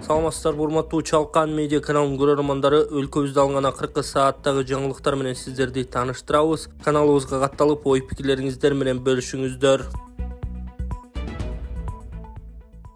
Саламатсыздар, урматтуу Чалкан медиа каналынын көрөрмандары, өлкөбүздө алынган акыркы сааттагы жаңылыктар менен сиздерди тааныштырабыз. Каналыбызга катталып, ой пикирлериңиздер менен бөлүшүңүздөр.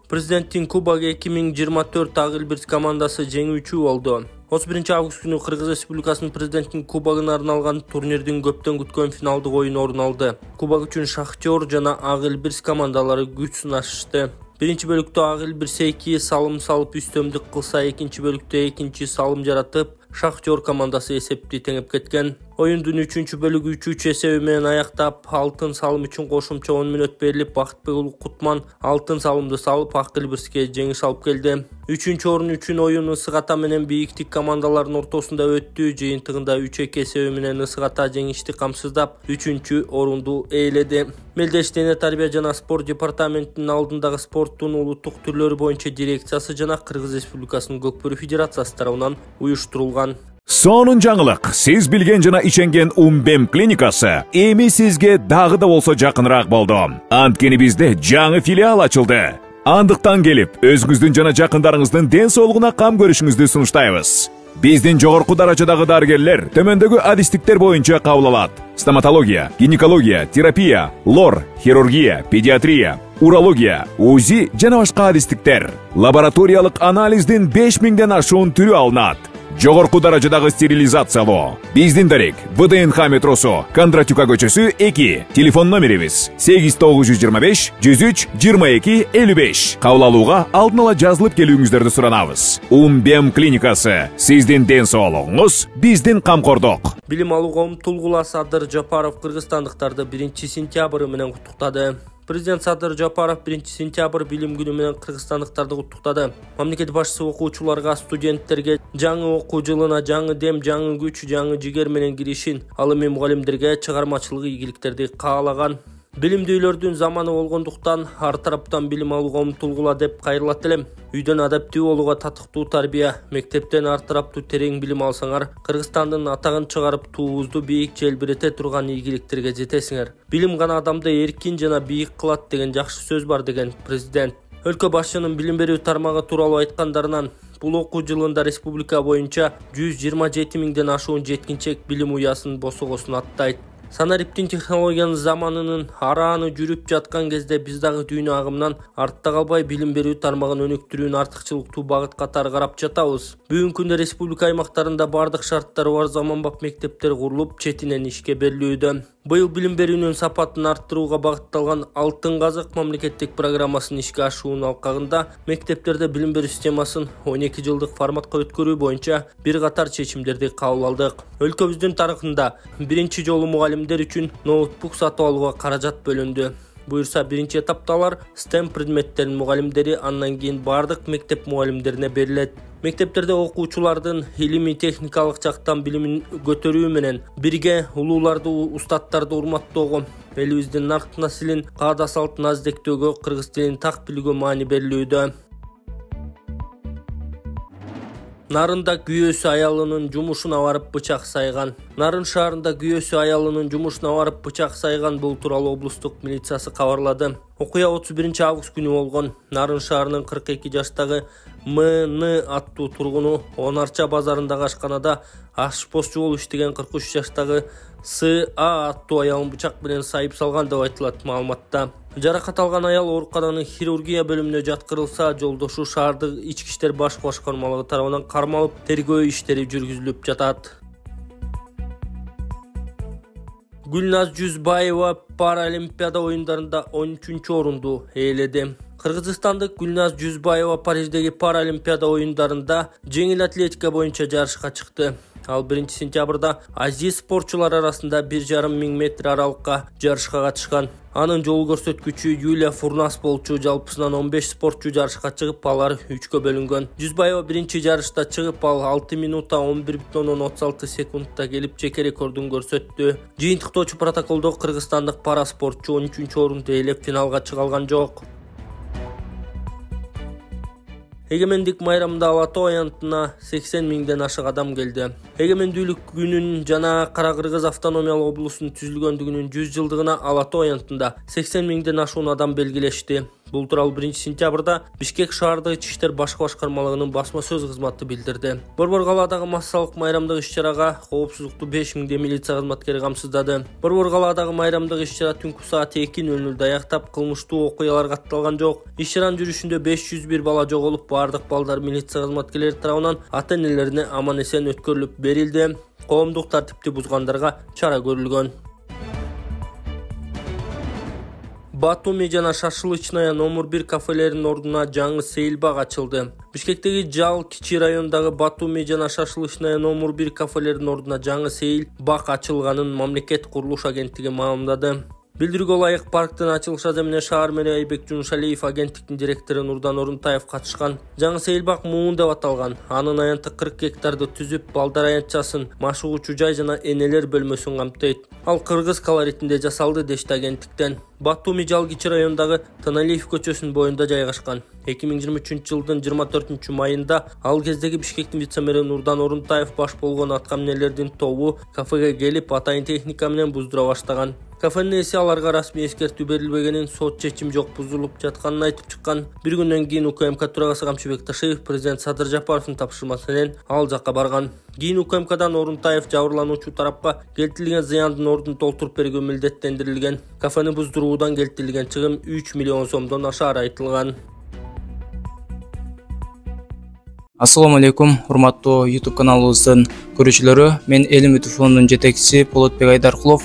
Президенттин Кубогу 2024 Агылбирс командасы жеңүүчү болду. 31 август күнү Кыргыз Республикасынын президенттин Кубогуна арналган турнирдин көптөн күткөн финалдык оюну орун алды. Кубок үчүн Шахтер жана Агылбирс командалары күч сынашышты. Биринчи бөлүктө Агылбирс 2 салым салып үстөмдүк кылса, экинчи бөлүктө экинчи салым жаратып, Шахтер командасы эсепти теңеп кеткен. Оюндун 3-чү бөлүгү 3-3 эсеби менен аяктап, алтын салым үчүн кошумча 10 мүнөт берилип, Бактыбек Кутман алтын салымды салып, Агылбирске жеңиш алып келди. 3-чү орун үчүн оюн Ысык-Ата менен Бийиктик командаларынын ортосунда өттү. Жыйынтыгында 3-2 эсеби менен Ысык-Ата жеңишти камсыздап, 3-чү орунду ээледи. Мелдеш дене тарбия жана спорт департаментинин алдындагы спорттун улуттук түрлөрү боюнча дирекциясы жана Кыргыз Республикасынын Көкбөрү Федерациясы тарабынан уюштурулган. Сонун жаңылык, сиз билген жана иченген Умбем клиникасы эми сизге дагы да болсо жакыныраак болду. Анткени бизде жаңы филиал ачылды. Андыктан келип, өзүңүздүн жана жакындарыңыздын ден соолугуна кам көрүшүңүздү сунуштайбыз. Биздин жогорку даражадагы дарыгерлер төмөндөгү адистиктер боюнча кабыл алат: стоматология, гинекология, терапия, лор, хирургия, педиатрия, урология, УЗИ жана башка адистиктер. Лабораториялык анализдин 5000ден ашуун түрү алынат. Жогорку даражадагы стерилизациялоо. Биздин дарек ВДНХ метросу, Кондратюка көчөсү 2. Телефон номерибиз 8925 103 22 55. Кабыл алууга алдын ала жазылып келүүңүздөрдү суранабыз. Умбем клиникасы. Сиздин ден соолугуңуз, биздин камкордук. Билим алууга умтулгула Садыр Жапаров кыргызстандыктарды 1-сентябрь менен куттуктады. Президент Садыр Жапаров 1-сентябрь билим күнү менен кыргызстандыктарды куттуктады. Мамлекет башчысы окуучуларга, студенттерге жаңы окуу жылына жаңы дем, жаңы күч, жаңы жигер менен киришин, ал эми мугалимдерге чыгармачылык ийгиликтерди каалаган. Билимдүүлөрдүн заманы болгондуктан ар тараптан билим алууга умтулгула деп кайрылат элем. Үйдөн адептүү болууга татыктуу тарбия, мектептен ар тараптуу терең билим алсаңар, Кыргызстандын атагын чыгарып, туубузду бийик желбирете турган ийгиликтерге жетесиңер. Билим гана адамды эркин жана бийик кылат деген жакшы сөз бар, деген президент. Өлкө башчынын билим берүү тармагы тууралуу айткандарынан, бул окуу жылында республика боюнча 127 миңден ашуун жеткинчек билим уясын босогосун аттайт. Санариптин технологиянын заманынын арааны жүрүп жаткан кезде биз дагы дүйнө агымынан артта калбай билим берүү тармагын өнүктүрүүнү артыкчылыктуу багыт катары карап жатабыз. Бүгүнкү күндө республика аймактарында бардык шарттары бар заманбап мектептер курулуп, четинен ишке берилүүдө. Быйыл билим берүүнүн сапатын арттырууга багытталган Алтын казык мамлекеттик программасынын ишке ашуунун алкагында мектептерде билим берүү системасын 12 жылдык форматка өткөрүү боюнча бир катар чечимдерди кабыл алдык. Өлкөбүздүн тарыхында биринчи жолу мугалимдер үчүн ноутбук сатып алууга каражат бөлүндү. Буюрса, биринчи этапта алар STEM предметтеринин мугалимдери, андан кийин бардык мектеп мугалимдерине берилет. Мектептерде окуучулардын илимий техникалык жактан билимин көтөрүү менен бирге улууларды, устаттарды урматтоого, элибиздин нарк наслин каада салтын аздектөөгө, кыргыз тилин так билүүгө маани берилүүдө. Нарында күйөөсү аялынын жумушуна барып бычак сайган. Нарын шаарында күйөөсү аялынын жумушуна барып бычак сайган, бул тууралуу облустук милициясы кабарлады. Окуя 31 август күнү болгон. Нарын шаарынын 42 жаштагы МН аттуу тургуну Онарча базарындагы ашканада ашпозчу болуп иштеген 43 жаштагы СА аттуу аялын бычак менен сайып салган деп айтылат маалыматта. Жаракат алган аял оорукананын хирургия бөлүмүнө жаткырылса, жолдошу шаардык ички иштер баш башкармалыгы тарабынан кармалып, тергөө иштери жүргүзүлүп жатат. Гүлназ Жүзбаева Паралимпиада оюндарында 13-чү орунду ээледи. Кыргызстандык Гүлназ Жүзбаева Париждеги Паралимпиада оюндарында жеңил атлетика боюнча жарышка чыкты. Ал 1-сентябрда азиз спортчулар арасында 1,5 миң метр аралыкка жарышка катышкан. Анын жол көрсөткүчү Юлия Фурнас болчу. Жалпысынан 15 спортчу жарышка чыгып, алар 3кө бөлүнгөн. Жүзбаева биринчи жарышта чыгып, ал 6 минута 11,36 секундта келип жеке рекордун көрсөттү. Жыйынтыктоочу протоколдо кыргызстандык пара спортчу 13-чү орунду ээлеп финалга чыга алган жок. Эгемендик майрамында Алатоо аянтына 80 миңден ашык адам келди. Эгемендүүлүк күнүн жана Кара Кыргыз автономиялык облусунун түзүлгөндүгүнүн 100 жылдыгына Алатоо аянтында 80 миңден ашуун адам белгилешти. Бул тууралуу 1-сентябрда Бишкек шаардык ички иштер башкы башкармалыгынын басма сөз кызматы билдирди. Борбор калаадагы массалык майрамдык иш-чарага коопсуздукту 5000 милиция кызматкери камсыздады. Борбор калаадагы майрамдык иш-чара түнкү саат 2:00 аяктап, кылмыштуу окуялар катталган жок. Иш-чаранын жүрүшүндө 501 бала жоголуп, бардык балдар милиция кызматкерлери тарабынан ата-энелерине аман-эсен өткөрүлүп берилди. Коомдук тартипти бузгандарга чара көрүлгөн. Батуми жана Шашлычная номер 1 кафелеринин ордуна жаңы сейилбак ачылды. Бишкектеги Жал кичи райондагы Батуми жана Шашлычная номер 1 кафелеринин ордуна жаңы сейилбак ачылганын мамлекет курулуш агенттиги маалымдады. Билдирүүгө ылайык, парктын ачылышы менен шаар мэри Айбек Жунушалиев, агенттиктин директору Нурдан Орунтаев катышкан. Жаңы сейилбак муун деп аталган. Анын аянты 40 гектарды түзүп, балдар аянтчасын, машыгуучу жай жана энелер бөлмөсүн камтыйт. Ал кыргыз колоритинде жасалды дешти агенттиктен. Батуми Жал кичи райондагы Таналиев көчөсүнүн боюнда жайгашкан. 2023-жылдын 24-майында ал кездеги Бишкектин вице-мэри Нурдан Орунтаев баш болгон аткаминерлердин тобу кафеге келип, атайын техника менен буздура баштаган. Кафенин ээси аларга расмий эскертүү берилбегенин, сот чечим жок бузулуп жатканын айтып чыккан. Bir күндөн кийин УКМК төрагасы Камчыбек Ташиев президент Садыр Жапаровдун тапшырмасы менен ал жакка барган. Кийин УКМКдан Орунтаев жабырлануучу тарапка келтирилген зыяндын ордун толтуруп берүүгө милдеттендирилген. Кафени буздуруудан келтирилген чыгым 3 миллион сомдон ашаары айтылган. Assalamu alaikum, урматтуу YouTube каналыбыздын көрүүчүлөрү. Мен Элимитов фондунун жетекчиси Болотбек Айдаркулов.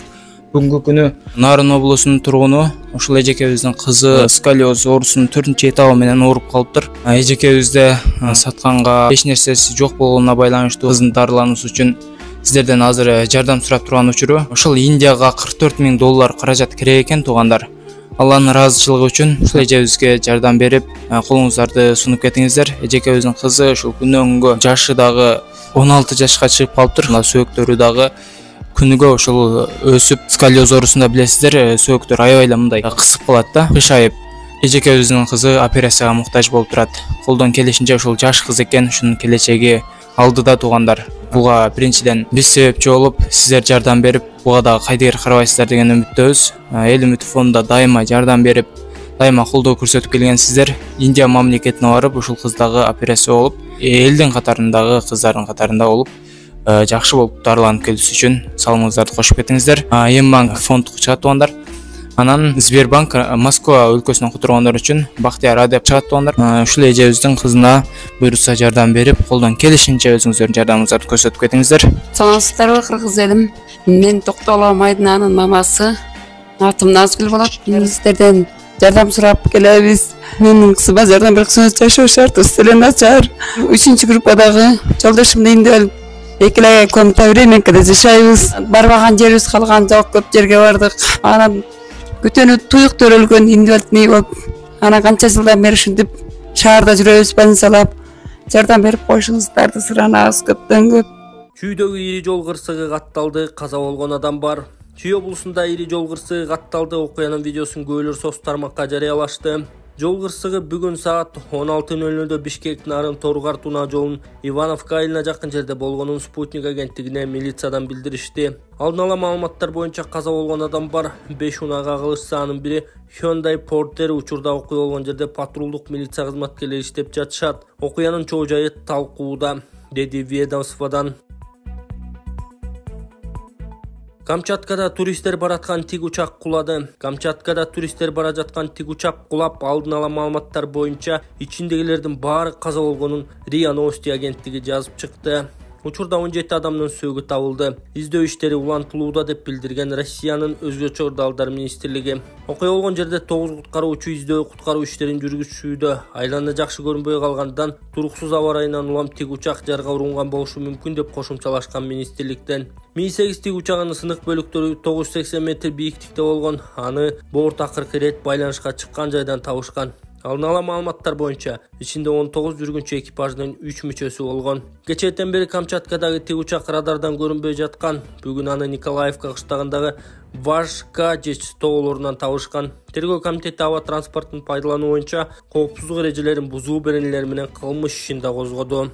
Бүгүнкү күнү Нарын облусунун тургуну ушул эжекебиздин кызы сколиоз оорусунун 4-этабы менен ооруп калыптыр. Эжекебизде сатканга эч нерсеси жок болгонуна байланыштуу кыздын дарылануусу үчүн сиздерден азыр жардам сурап турган учуру. Ушул Индияга $44,000 каражат керек экен туугандар. Алланын ыраазычылыгы үчүн ушул эжебизге жардам берип, колуңуздарды сунуп кетиңиздер. Эжекебиздин кызы ушул күнүнгө күнгө жашы дагы 16 жашка чыгып калыптыр. Сөөктөрү дагы күнүгө ушул өсүп, сколиоз оорусунда билесиздер, сөөктөр аябай эле мындай кысып калат да, кышайып. Эжекебиздин кызы операцияга муктаж болуп турат. Колдон келишинче ушул жаш кыз экен, ушунун келечеги алдыда туугандар. Буга биринчиден биз себепчи болуп, сиздер жардам берип, буга дагы кайдыгер карабайсыздар деген үмүттөбүз. Элимитов фондунда дайыма жардам берип, дайыма колдоо көрсөтүп келген сиздер. Индия мамлекетине барып, ушул кыздагы операция болуп, элдин катарындагы кыздардын катарында болуп, жакшы болуп дарыланып келүүсү үчүн салымыңыздарды кошуп кетиңиздер. Ембанк фондук чыгат туугандар. Анан Сбербанк Москва өлкөсүнөн кутургандар үчүн Бактияр деп чыгат туугандар. Ушул эжебиздин кызына буйрукса жардам берип, колдон келишинче өзүңүздөрдүн жардамыңыздарды көрсөтүп кетиңиздер. Саламатсыздарбы, кыргыз элим? Мен Токтогул Майдынанын мамасы. Атым Назгүл болот. Сиздерден жардам сурап келебиз. Менин кызыма жардам берсеңиз, жашоо шартыбыз деле начар. 3-группадагы жолдошум менен экилай комната временкада жашайбыз. Барбаган жерибиз калган жок, көп жерге бардык. Анан күтөнү туюк төрөлгөн инвалидный болуп, анан канча жылдан бери ушинтип шаарда жүрөбүз, больницалап жардам берип коюшуңуздарды суранабыз көптөн көп. Чүйдөгү ири жол кырсыгы катталды, каза болгон адам бар. Чүй облусунда ири жол кырсыгы катталды, окуянын видеосун көбүлөр соц тармакка жарыялашты. Жол кырсыгы бүгүн саат 16:00 Бишкек Нарын Торгар Туна жолунун Ивановка айылына жакын жерде болгонун Спутник агенттигине милициядан билдиришти. Алдын ала маалыматтар боюнча каза болгон адам бар. 5 унага кылышса, анын бири Hyundai Porter. Учурда окуя болгон жерде патрулдук милиция кызматкерлери иштеп жатышат. Окуянын чоо жайы талкууда, деди ведомстводан. Камчаткада туристтер бараткан тик учак кулады. Камчаткада туристтер бара жаткан тик учак кулап, алдын ала маалыматтар боюнча ичиндегилердин баары каза болгонун РИА Новости агенттиги жазып чыкты. Учурда 17 адамдын сөөгү табылды. Издөө иштери улантылууда деп билдирген Россиянын Өзгөчө ырдалдар министрлиги. Окуя болгон жерде 9 куткаруучу издөө куткаруу иштерин жүргүзүүдө. Айланда жакшы көрүнбөй калгандан туруксуз аба ырайынан улам тик учак жарга урунган болушу мүмкүн деп кошумчалашкан министрликтен. Ми-8 тик учагынын сынык бөлүктөрү 980 метр бийиктикте болгон. Аны борт акыркы ирет байланышка чыккан жайдан табышкан. Алдын ала маалыматтар боюнча ичинде 19 жүргүнчү экипаждын 3 мүчөсү болгон. Кечээден бери Камчаткадагы тик учак радардан көрүнбөй жаткан. Бүгүн аны Николаевка кыштагындагы Важкадеч тоолорунан табышкан. Тергөө комитети аба транспортун пайдалануу боюнча коопсуздук эрежелерин бузуу беренелери менен кылмыш ишин да козгоду.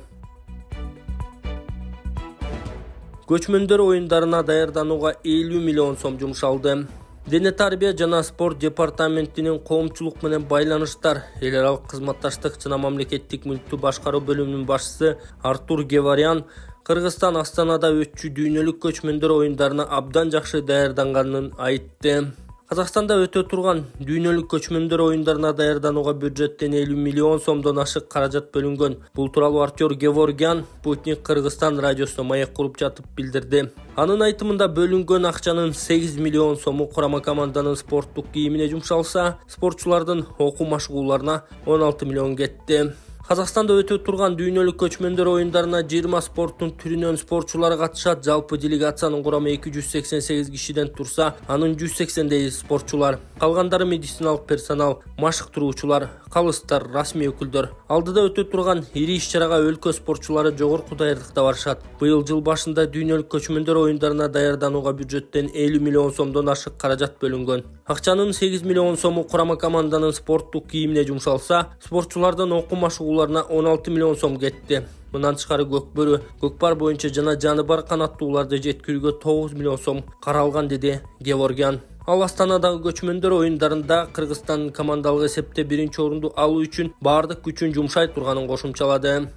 Көчмөндөр оюндарына даярданууга 50 миллион сом жумшалды. Дене тарбия жана спорт департаментинин коомчулук менен байланыштар, эл аралык кызматташтык жана мамлекеттик мүлктү башкаруу бөлүмүнүн башчысы Артур Геварян Кыргызстан Астанада өтчү дүйнөлүк көчмөндөр оюндарына абдан жакшы даярданганын айтты. Казакстанда өтө турган дүйнөлүк көчмөндөр оюндарына даярданууга бюджеттен 50 миллион сомдон ашык каражат бөлүнгөн. Бул тууралуу Артур Геворгян Спутник Кыргызстан радиосуна маек куруп жатып билдирди. Анын айтымында бөлүнгөн акчанын 8 миллион сому курама команданын спорттук кийимине жумшалса, спортчулардын окуу машыгууларына 16 миллион кетти. Казакстанда өтө турган дүйнөлүк көчмөндөр оюндарына 20 спорттун түрүнөн спортчулар катышат. Жалпы делегациянын курамы 288 кишиден турса, анын 180 спортчулар. Калгандары медициналык персонал, машыктыруучулар, калыстар, расмий өкүлдөр. Алдыда өтө турган ири иш-чарага өлкө спортчулары жогорку даярдыкта барышат. Быйыл жыл башында дүйнөлүк көчмөндөр оюндарына даярданууга бюджеттен 50 миллион сомдон ашык каражат бөлүнгөн. Акчанын 8 миллион сому курама команданын спорттук кийимине жумшалса, спортчулардын окуу машыгууларына 16 миллион сом кетти. Мындан тышкары көкбөрү, көкпар боюнча жана жаны бар канаттууларды жеткирүүгө 9 миллион сом каралган, деди Геворгян. Ал Астанадагы көчмөндөр оюндарында Кыргызстан командалык эсепте 1-орунду алуу үчүн баардык күчүн жумшай турганын кошумчалады.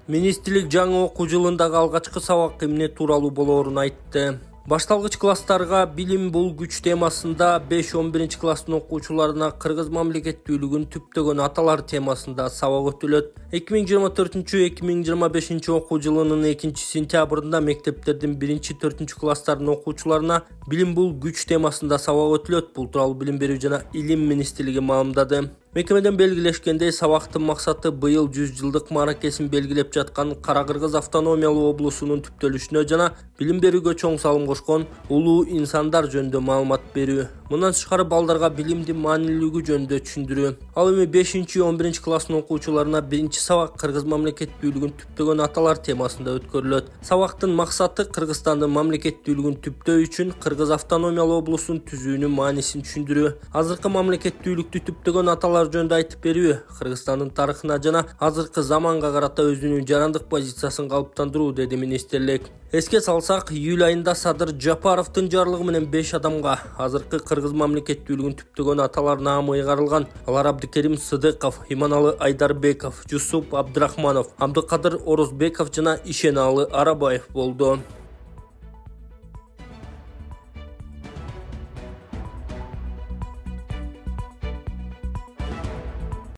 Министрлик жаңы окуу жылындагы алгачкы сабак эмне тууралуу болоорун айтты. Башталгыч класстарга билим бул күч темасында 5-11 класстын окуучуларына кыргыз мамлекеттүүлүгүн түптөгөн аталар темасында сабак өтүлөт. 2024-2025 окуу жылынын 2-сентябрында мектептердин 1-4 класстарынын окуучуларына билим бул күч темасында сабак өтүлөт. Бул тууралуу Билим берүү жана Илим министрлиги маалымдады. Мекемеден белгилешкендей, сабактын максаты быйыл 100 жылдык мааракесин белгилеп жаткан Кара Кыргыз автономиялуу облусунун түптөлүшүнө жана билим берүүгө чоң салым кошкон улуу инсандар жөнүндө маалымат берүү. Мындан тышкары балдарга билимдин маанилүүлүгү жөнүндө түшүндүрүү. Ал эми 5-11 класстын окуучуларына биринчи сабак Кыргыз мамлекеттүүлүгүн түптөгөн аталар темасында өткөрүлөт. Сабактын максаты Кыргызстандын мамлекеттүүлүгүн түптөө үчүн Кыргыз автономиялуу облусун түзүүнүн маанисин түшүндүрүү. Азыркы мамлекеттүүлүктү түптөгөн аталар жөнүндө айтып берүү, Кыргызстандын тарыхына жана азыркы заманга карата өзүнүн жарандык позициясын калыптандыруу, деди министрлик. Эске салсак, июль айында Садыр Жапаровдун жарлыгы менен 5 адамга азыркы Кыргыз мамлекеттүүлүгүн түптөгөн аталар наамы ыйгарылган. Алар Абдыкерим Сыдыков, Иманалы Айдарбеков, Жусуп Абдрахманов, Абдыкадыр Орозбеков жана Ишеналы Арабаев болду.